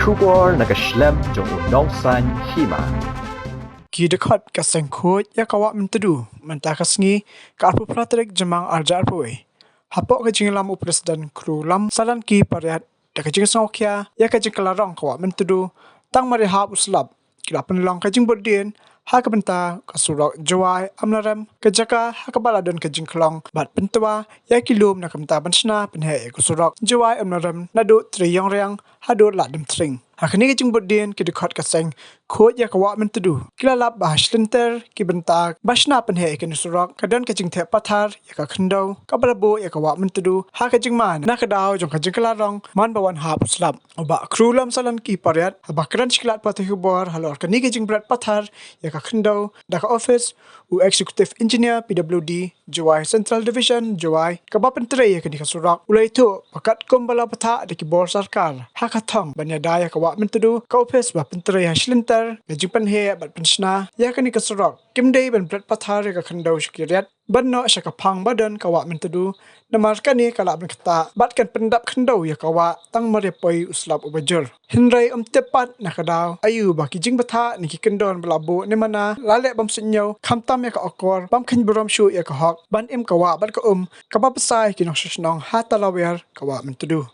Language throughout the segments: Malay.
Shubor nagaslem jong unongsan Hima. Kidekot kasengkut ya kawa Myntdu mentakasngi ka arpu pratrik jemang arja arpui. Hapok ke jinglam upresiden krulam salan ki pariat da ke jing songkya ya ke jing Rong kawa Myntdu tang marihap uslap kila penilong ke jing bodien ha ke benta ke Surok Jowai-Amlarem ke jaka ha ke baladon ke jing kelong bat Pyntwa ya kilum na ke benta Shna Pynheh ke Surok Jowai-Amlarem nadu triyong riang hadu ladem tring. Hakini ke jing bodien ki dekot kaseng khot ya kawa Myntdu kila lap bah slenter ki benta Shna Pynheh ke Surok kadon ke jing the pathar ya ka khndo ka balabo ya kawa Myntdu ha ke jing man na ke daw jong ke jing Rong man bawan ha puslap oba krulam salan ki pariat ba kran chiklat pathu bor halor kani ke jing brat pathar ya ka khndo da ka office u executive engineer PWD Jowai Central Division Jowai ka ba pentre ya ke di Surok ulai tu pakat kom bala patha de ki bor sarkar ha ka thong banya daya ka Myntdu ka office ba pentre ha slenter ke jing Pynheh bat Shna ya ke ni ka Surok kimdei ban brat pathar ya ka khndo shikiriat banno shaka phang badan ka Myntdu namar kani kala ban kata bat kan pendap khndo ya ka tang mare poi uslap ubajur hinrai tepat na kadaw ayu ba ki jing batha ni ki kendon belabo ni mana lale bam sinyo khamtam ya ka okor bam khin brom shu ya ka hok ban im ka bat ka ka ba pasai ki nok shnong ha talawer ka Myntdu.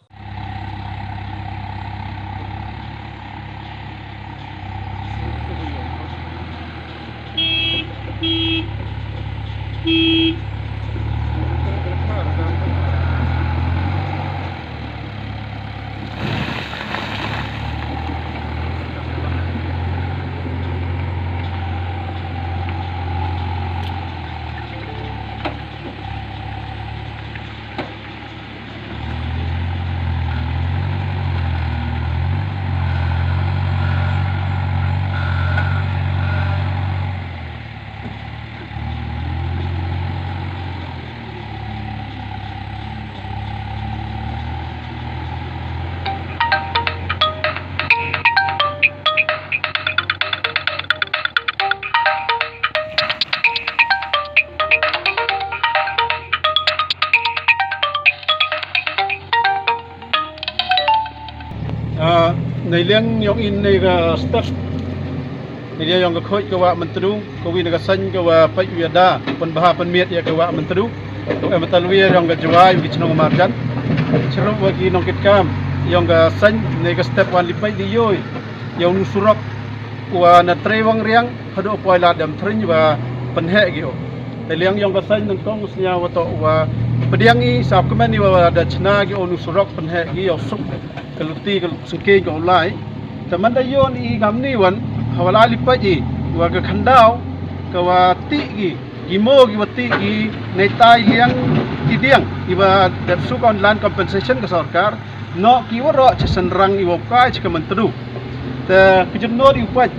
Này liang yong in này cái step này dia yong cái khoi cái Myntdu cái win cái xanh cái pai wiada pen bah pen miet ya cái Myntdu em talwi yong cái Jowai which nong marjan chero bagi nong kit kam yong cái xanh này cái step one lipai di yoi yong Surok wa na trewang riang hado poi la dam trin wa Pynheh gitu này liang yong cái xanh nong tong usnya wa to wa pediangi sap kemen ni wa da Shna gi onu Surok Pynheh gi yo suk kaluti kal sengke ko lai taman da yon I gamni wan hawala lipaji wa ka khandao ka wa ti gi gimo gi wati gi nei tai liang ti diang iba dat su kon land compensation ka sarkar no ki wa ro chasan rang I wa kai ka Myntdu ta kijun no di upaj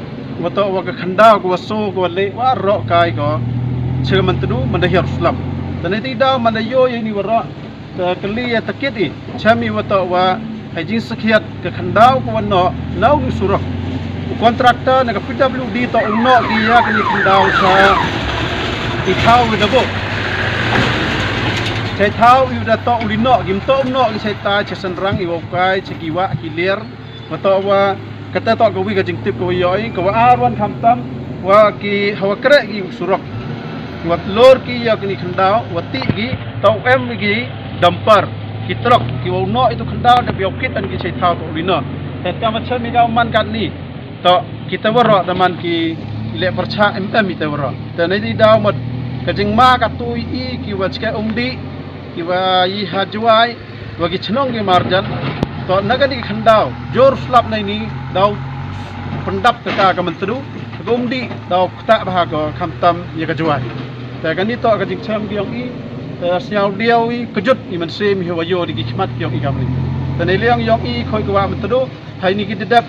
wa to wa ka khandao ko so ko le wa ro kai ko che Myntdu man da hiar slap ta nei ti da man da yo ni wa ro ta kali ta kit I chami wa to wa hai jing sakhiat ke khandau ko no nau ni Surok kontraktor na ka PWD to unno ki ya ka ni khandau sa I thau wi da bo sai thau wi da to ulino gim to unno ki sai ta che san rang I wo kai che ki wa ki ler wa to wa ka ta to ko wi ka jing tip ko yoi ko wa arwan kham tam wa ki hawa kre ki Surok wa lor ki ya ka ni khandau wa ti gi to em gi damper ki truk ki wono itu khandao da biokit an ki chei thau ko ulino ta macam mi ga man kan ni to kita waro taman ki le percha ita waro ta nei di daw mat ka jing ma ka tu I ki wa chke umdi ki wa I ha Jowai wa ki chnong ki marjan to naga ni khandao jor slap nei ni daw pendap ka Myntdu ko umdi daw ta ba ko khamtam ye ka Jowai ta kan ni to ka jing cham ki yong I siaw diaw I kejut I man se mi hawayo di khmat yong I gamni tanai liang yong I khoi ka Myntdu hai ni ki dedap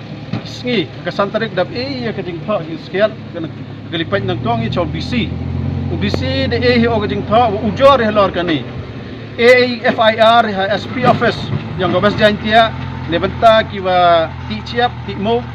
sngi ka santarik dap ya ka jing tho ki skiat kan galipat nang tong I chol BC de hi o ka jing tho ujor helor kani FIR ha SP office yang gobas jantia ne benta ki wa ti chiap ti mo